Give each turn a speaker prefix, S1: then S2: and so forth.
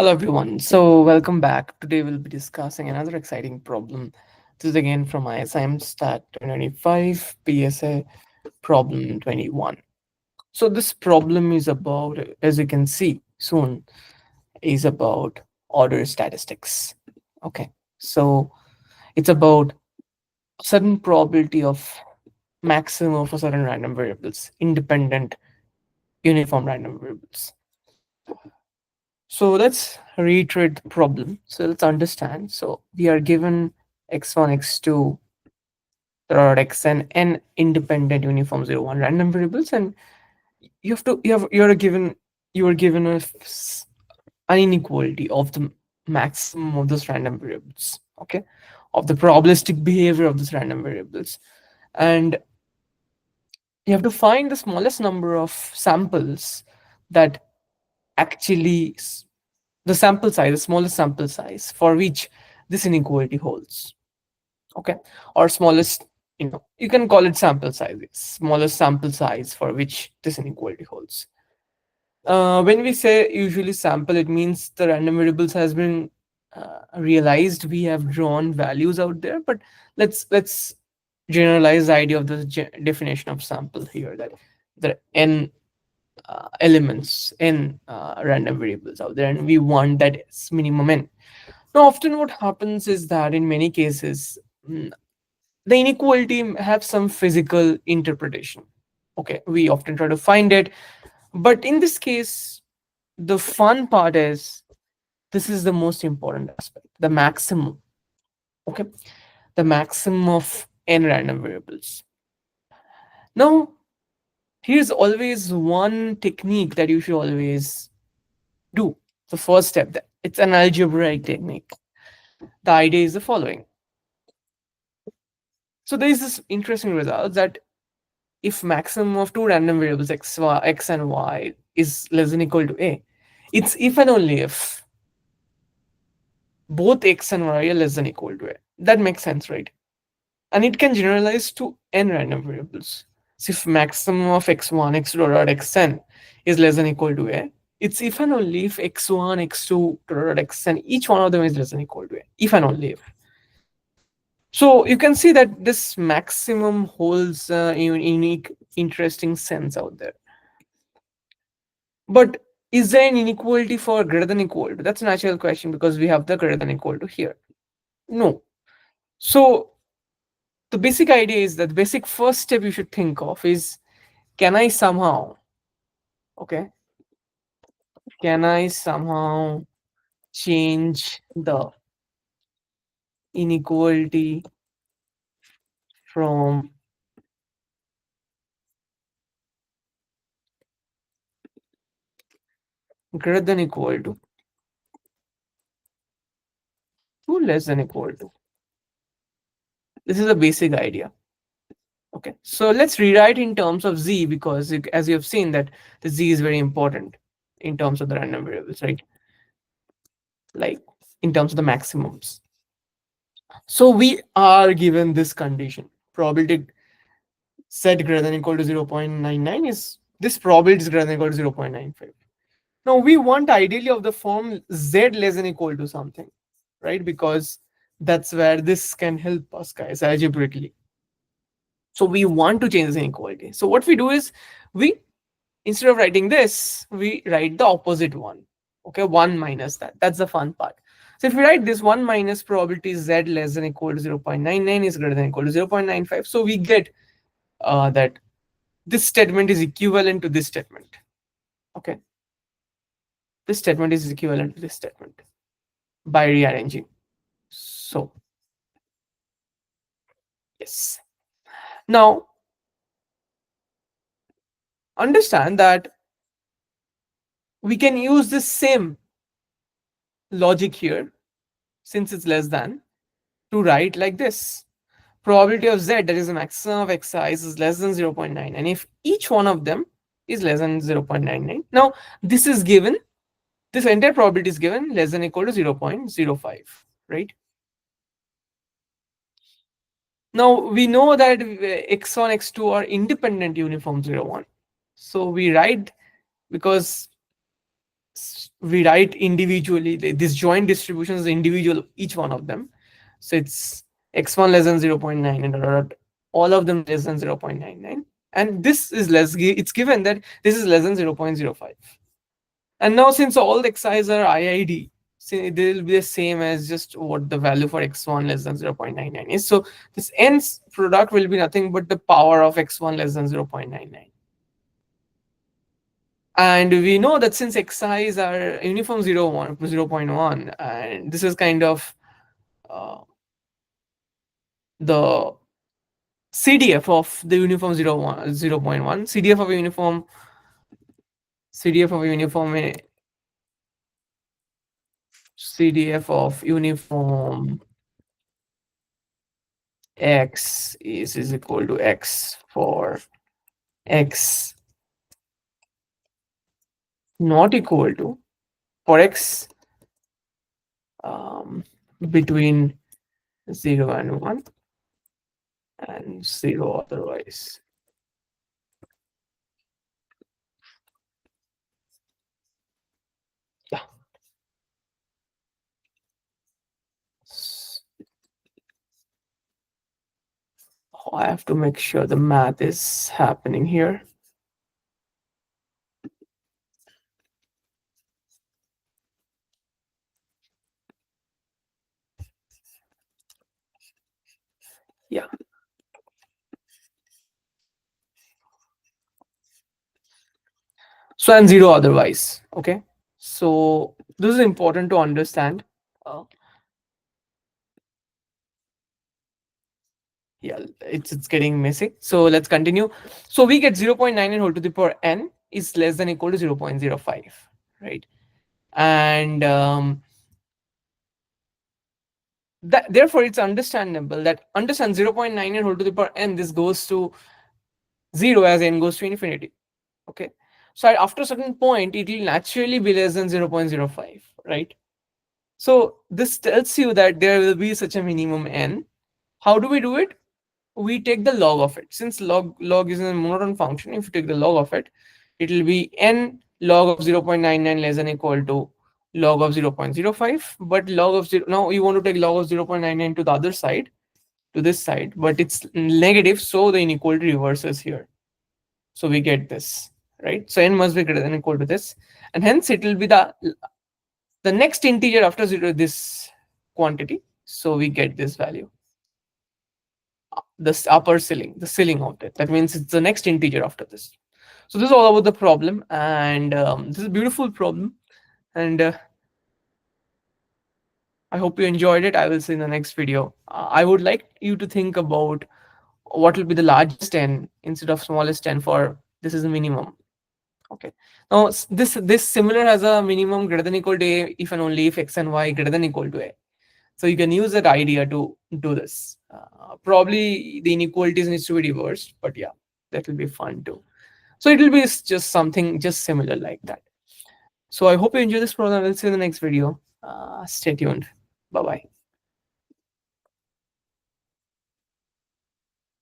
S1: Hello everyone. So welcome back. Today we'll be discussing another exciting problem. This is again from ISI MStat 2025 PSA problem 21. So this problem is about, as you can see soon, is about order statistics. Okay. So it's about a certain probability of maximum of a certain random variables, independent uniform random variables. So let's reiterate the problem. So let's understand. So we are given x1, x2, dot xn, n independent uniform 0, 1 random variables, and you are given an inequality of the maximum of those random variables. Okay, of the probabilistic behavior of those random variables, and you have to find the smallest number of samples that actually the sample size, the smallest sample size for which this inequality holds. Okay, or smallest, you can call it sample size, smallest sample size for which this inequality holds. When we say usually sample, it means the random variables has been realized. We have drawn values out there, but let's generalize the idea of the definition of sample here, that there are n elements in random variables out there, and we want that minimum n. Now, often what happens is that in many cases, the inequality have some physical interpretation. Okay, we often try to find it, but in this case, the fun part is this is the most important aspect: the maximum. Okay, the maximum of n random variables. Now, here's always one technique that you should always do. The first step, that it's an algebraic technique. The idea is the following. So there is this interesting result that if maximum of two random variables x and y is less than equal to a, it's if and only if both x and y are less than equal to a. That makes sense, right? And it can generalize to n random variables. So if maximum of x1, x2 dot xn is less than equal to a, it's if and only if x1, x2 dot xn, each one of them is less than equal to a. If and only if. So you can see that this maximum holds a unique, interesting sense out there. But is there an inequality for greater than equal to? That's a natural question because we have the greater than equal to here. No. So the basic idea is that the basic first step you should think of is, can I somehow, okay, can I somehow change the inequality from greater than equal to less than equal to? This is a basic idea. Okay, so let's rewrite in terms of z, because as you have seen that the z is very important in terms of the random variables, right? Like in terms of the maximums. So we are given this condition: probability z greater than equal to 0.99 is, this probability is greater than equal to 0.95. Now we want ideally of the form z less than equal to something, right? Because that's where this can help us, guys, algebraically. So we want to change this inequality. So what we do is, we, instead of writing this, we write the opposite one. Okay, 1 minus that. That's the fun part. So if we write this 1 minus probability z less than equal to 0.99 is greater than equal to 0.95. So we get that this statement is equivalent to this statement. Okay. This statement is equivalent to this statement by rearranging. So, yes. Now, understand that we can use this same logic here, since it's less than, to write like this: probability of z, that is the maximum of xi, is less than 0.9, and if each one of them is less than 0.99, now this is given, this entire probability is given less than equal to 0.05, right? Now we know that x1, x2 are independent uniform 0, 1. So we write, because we write individually this joint distribution is individual each one of them. So it's x1 less than 0.9 and all of them less than 0.99, and this is it's given that this is less than 0.05. And now since all the xi's are IID, they will be the same as just what the value for x1 less than 0.99 is. So this n's product will be nothing but the power of x1 less than 0.99. And we know that since xi's are uniform 0, 1, 0.1, and this is kind of uh, the CDF of the uniform 0, 1, 0.1, CDF of a uniform, CDF of a uniform, CDF of uniform x is equal to x for x not equal to, for x um, between 0 and 1 and 0 otherwise. Yeah. I have to make sure the math is happening here. Yeah. So and 0 otherwise. Okay. So this is important to understand. Uh, yeah, it's getting messy. So let's continue. So we get 0.9 whole to the power n is less than equal to 0.05, right? And that therefore it's understandable that understand 0.9 whole to the power n, this goes to 0 as n goes to infinity. Okay. So after a certain point, it will naturally be less than 0.05, right? So this tells you that there will be such a minimum n. How do we do it? We take the log of it. Since log is a monotone function, if you take the log of it, it will be n log of 0.99 less than equal to log of 0.05. But log of 0, now you want to take log of 0.99 to the other side, to this side, but it's negative, so the inequality reverses here. So we get this, right? So n must be greater than equal to this, and hence it will be the next integer after 0, this quantity. So we get this value, this upper ceiling, the ceiling of it. That means it's the next integer after this. So this is all about the problem, and this is a beautiful problem, and I hope you enjoyed it. I will see in the next video. I would like you to think about what will be the largest n instead of smallest n for this is a minimum. Okay. Now this similar has a minimum greater than equal to a if and only if x and y greater than equal to a. So you can use that idea to do this. Probably the inequalities needs to be reversed, but yeah, that will be fun too. So it will be just something just similar like that. So I hope you enjoy this program. We'll see you in the next video. Stay tuned. Bye bye.